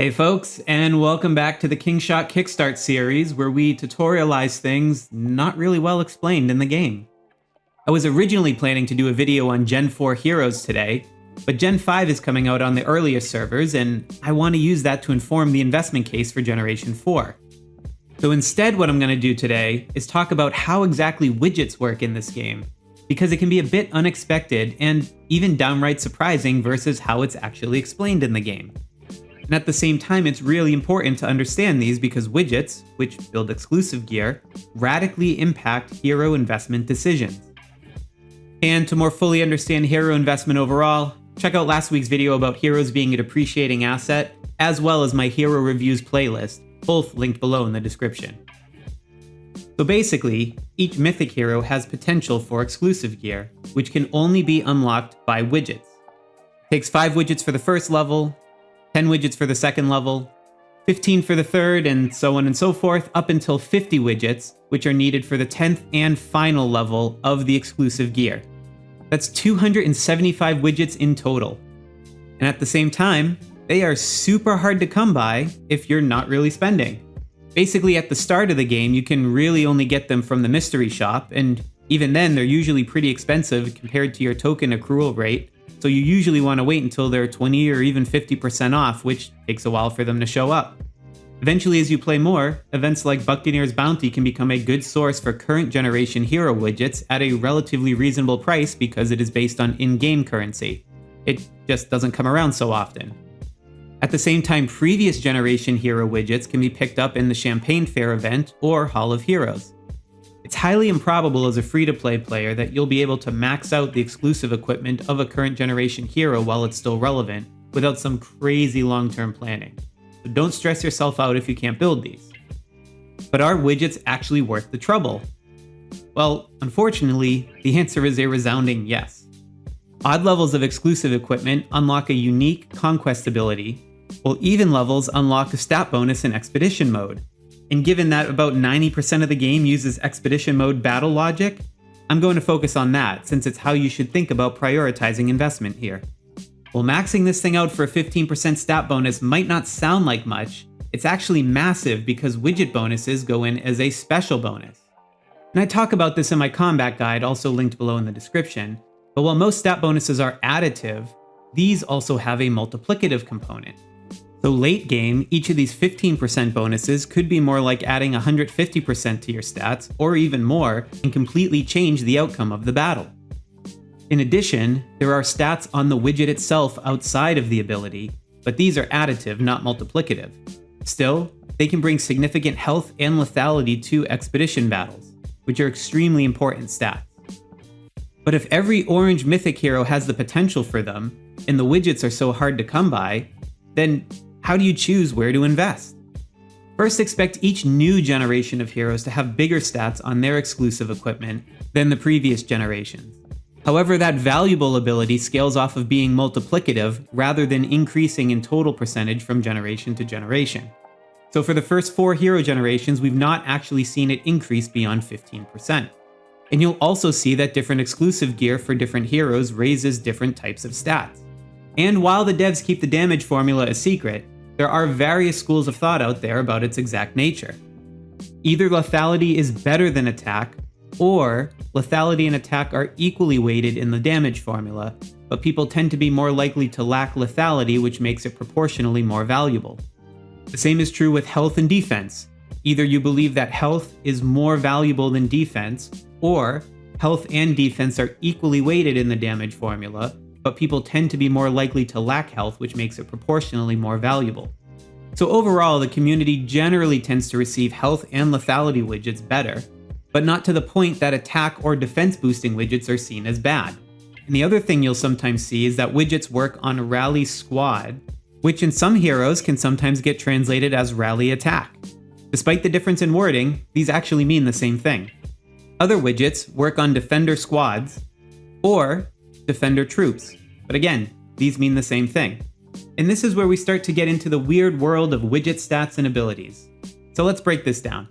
Hey folks, and welcome back to the Kingshot Kickstart series where we tutorialize things not really well explained in the game. I was originally planning to do a video on Gen 4 heroes today, but Gen 5 is coming out on the earliest servers and I want to use that to inform the investment case for Generation 4. So instead what I'm going to do today is talk about how exactly widgets work in this game, because it can be a bit unexpected and even downright surprising versus how it's actually explained in the game. And at the same time, it's really important to understand these because widgets, which build exclusive gear, radically impact hero investment decisions. And to more fully understand hero investment overall, check out last week's video about heroes being a depreciating asset, as well as my hero reviews playlist, both linked below in the description. So basically, each mythic hero has potential for exclusive gear, which can only be unlocked by widgets. It takes 5 widgets for the first level, 10 widgets for the second level, 15 for the third, and so on and so forth, up until 50 widgets, which are needed for the 10th and final level of the exclusive gear. That's 275 widgets in total. And at the same time, they are super hard to come by if you're not really spending. Basically, at the start of the game, you can really only get them from the mystery shop, and even then, they're usually pretty expensive compared to your token accrual rate. So you usually want to wait until they're 20 or even 50% off, which takes a while for them to show up. Eventually, as you play more, events like Buccaneer's Bounty can become a good source for current generation hero widgets at a relatively reasonable price because it is based on in-game currency. It just doesn't come around so often. At the same time, previous generation hero widgets can be picked up in the Champagne Fair event or Hall of Heroes. It's highly improbable as a free-to-play player that you'll be able to max out the exclusive equipment of a current generation hero while it's still relevant, without some crazy long-term planning. So don't stress yourself out if you can't build these. But are widgets actually worth the trouble? Well, unfortunately, the answer is a resounding yes. Odd levels of exclusive equipment unlock a unique conquest ability, while even levels unlock a stat bonus in Expedition mode. And given that about 90% of the game uses Expedition mode battle logic, I'm going to focus on that since it's how you should think about prioritizing investment here. While maxing this thing out for a 15% stat bonus might not sound like much, it's actually massive because widget bonuses go in as a special bonus. And I talk about this in my combat guide, also linked below in the description, but while most stat bonuses are additive, these also have a multiplicative component. So late game, each of these 15% bonuses could be more like adding 150% to your stats, or even more, and completely change the outcome of the battle. In addition, there are stats on the widget itself outside of the ability, but these are additive, not multiplicative. Still, they can bring significant health and lethality to expedition battles, which are extremely important stats. But if every orange mythic hero has the potential for them, and the widgets are so hard to come by, then how do you choose where to invest? First, expect each new generation of heroes to have bigger stats on their exclusive equipment than the previous generations. However, that valuable ability scales off of being multiplicative rather than increasing in total percentage from generation to generation. So for the first 4 hero generations, we've not actually seen it increase beyond 15%. And you'll also see that different exclusive gear for different heroes raises different types of stats. And while the devs keep the damage formula a secret, there are various schools of thought out there about its exact nature. Either lethality is better than attack, or lethality and attack are equally weighted in the damage formula, but people tend to be more likely to lack lethality, which makes it proportionally more valuable. The same is true with health and defense. Either you believe that health is more valuable than defense, or health and defense are equally weighted in the damage formula, but people tend to be more likely to lack health, which makes it proportionally more valuable. So overall, the community generally tends to receive health and lethality widgets better, but not to the point that attack or defense boosting widgets are seen as bad. And the other thing you'll sometimes see is that widgets work on Rally Squad, which in some heroes can sometimes get translated as Rally Attack. Despite the difference in wording, these actually mean the same thing. Other widgets work on Defender Squads, or Defender Troops, but again, these mean the same thing. And this is where we start to get into the weird world of widget stats and abilities. So let's break this down.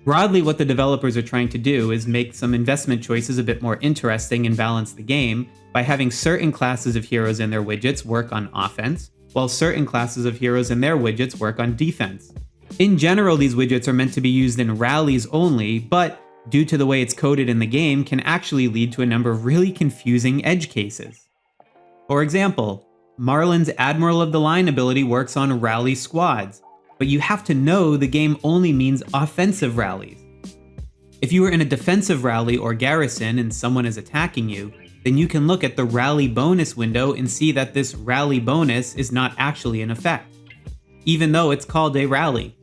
Broadly, what the developers are trying to do is make some investment choices a bit more interesting and balance the game by having certain classes of heroes in their widgets work on offense, while certain classes of heroes and their widgets work on defense. In general, these widgets are meant to be used in rallies only, but due to the way it's coded in the game, can actually lead to a number of really confusing edge cases. For example, Marlon's Admiral of the Line ability works on rally squads, but you have to know the game only means offensive rallies. If you are in a defensive rally or garrison and someone is attacking you, then you can look at the rally bonus window and see that this rally bonus is not actually in effect, even though it's called a rally.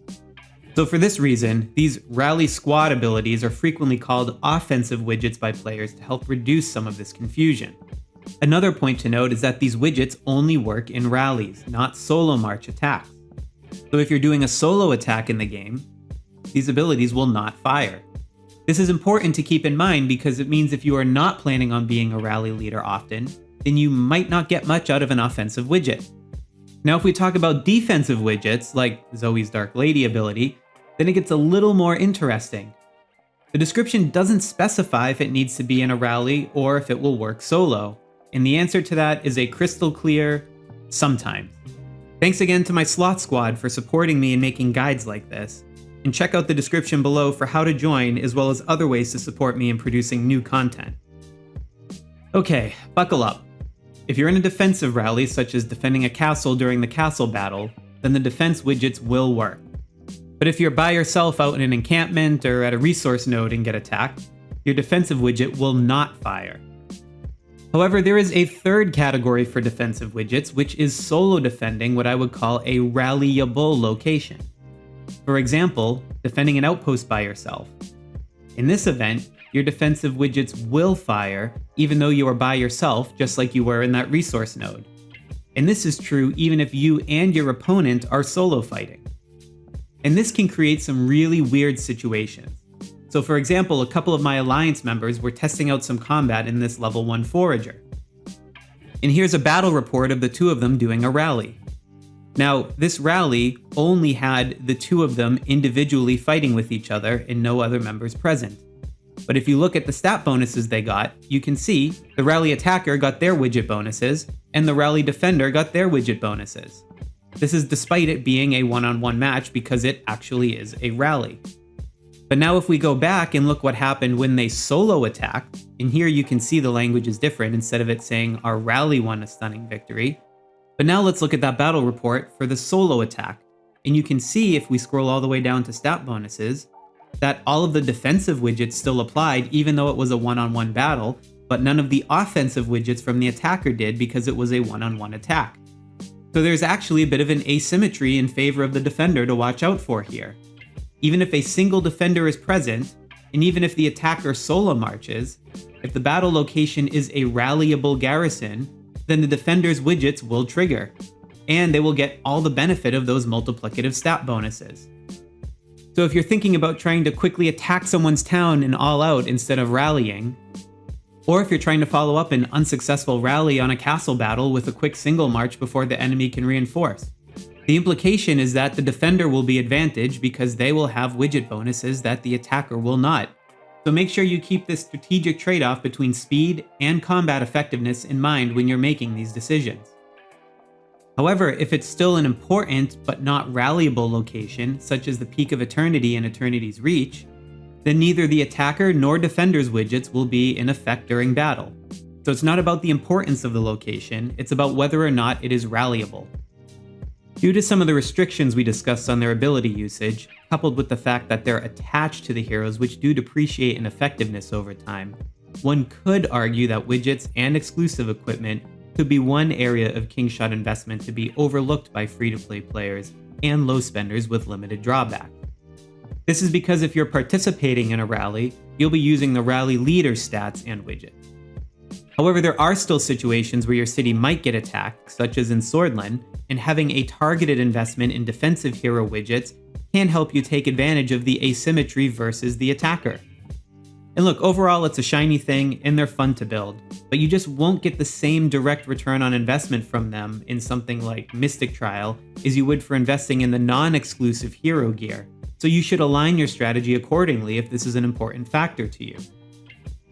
So for this reason, these rally squad abilities are frequently called offensive widgets by players to help reduce some of this confusion. Another point to note is that these widgets only work in rallies, not solo march attacks. So if you're doing a solo attack in the game, these abilities will not fire. This is important to keep in mind because it means if you are not planning on being a rally leader often, then you might not get much out of an offensive widget. Now if we talk about defensive widgets, like Zoe's Dark Lady ability, then it gets a little more interesting. The description doesn't specify if it needs to be in a rally or if it will work solo, and the answer to that is a crystal clear sometimes. Thanks again to my Sloth Squad for supporting me in making guides like this, and check out the description below for how to join as well as other ways to support me in producing new content. Okay, buckle up. If you're in a defensive rally, such as defending a castle during the castle battle, then the defense widgets will work. But if you're by yourself out in an encampment or at a resource node and get attacked, your defensive widget will not fire. However, there is a third category for defensive widgets, which is solo defending what I would call a rallyable location. For example, defending an outpost by yourself. In this event, your defensive widgets will fire even though you are by yourself, just like you were in that resource node. And this is true even if you and your opponent are solo fighting. And this can create some really weird situations. So for example, a couple of my alliance members were testing out some combat in this level 1 forager. And here's a battle report of the two of them doing a rally. Now, this rally only had the two of them individually fighting with each other and no other members present. But if you look at the stat bonuses they got, you can see the rally attacker got their widget bonuses and the rally defender got their widget bonuses. This is despite it being a one-on-one match because it actually is a rally. But now if we go back and look what happened when they solo attacked, and here you can see the language is different instead of it saying our rally won a stunning victory. But now let's look at that battle report for the solo attack. And you can see if we scroll all the way down to stat bonuses, that all of the defensive widgets still applied even though it was a one-on-one battle, but none of the offensive widgets from the attacker did because it was a one-on-one attack. So there's actually a bit of an asymmetry in favor of the defender to watch out for here. Even if a single defender is present, and even if the attacker solo marches, if the battle location is a rallyable garrison, then the defender's widgets will trigger, and they will get all the benefit of those multiplicative stat bonuses. So if you're thinking about trying to quickly attack someone's town and all out instead of rallying, or if you're trying to follow up an unsuccessful rally on a castle battle with a quick single march before the enemy can reinforce, the implication is that the defender will be advantaged because they will have widget bonuses that the attacker will not. So make sure you keep this strategic trade-off between speed and combat effectiveness in mind when you're making these decisions. However, if it's still an important but not rallyable location, such as the Peak of Eternity and Eternity's Reach, then neither the attacker nor defender's widgets will be in effect during battle. So it's not about the importance of the location, it's about whether or not it is rallyable. Due to some of the restrictions we discussed on their ability usage, coupled with the fact that they're attached to the heroes which do depreciate in effectiveness over time, one could argue that widgets and exclusive equipment could be one area of Kingshot investment to be overlooked by free-to-play players and low spenders with limited drawback. This is because if you're participating in a rally, you'll be using the rally leader's stats and widgets. However, there are still situations where your city might get attacked, such as in Swordland, and having a targeted investment in defensive hero widgets can help you take advantage of the asymmetry versus the attacker. And look, overall it's a shiny thing and they're fun to build, but you just won't get the same direct return on investment from them in something like Mystic Trial as you would for investing in the non-exclusive hero gear, so you should align your strategy accordingly if this is an important factor to you.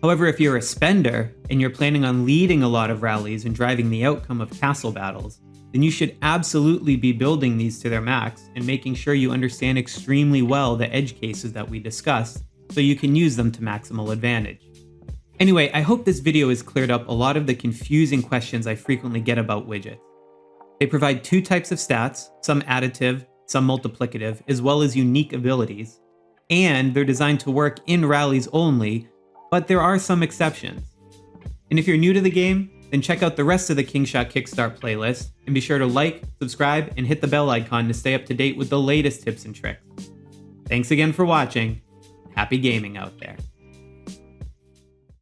However, if you're a spender and you're planning on leading a lot of rallies and driving the outcome of castle battles, then you should absolutely be building these to their max and making sure you understand extremely well the edge cases that we discussed so you can use them to maximal advantage. Anyway, I hope this video has cleared up a lot of the confusing questions I frequently get about widgets. They provide two types of stats, some additive, some multiplicative, as well as unique abilities, and they're designed to work in rallies only, but there are some exceptions. And if you're new to the game, then check out the rest of the KingShot Kickstart playlist, and be sure to like, subscribe, and hit the bell icon to stay up to date with the latest tips and tricks. Thanks again for watching. Happy gaming out there.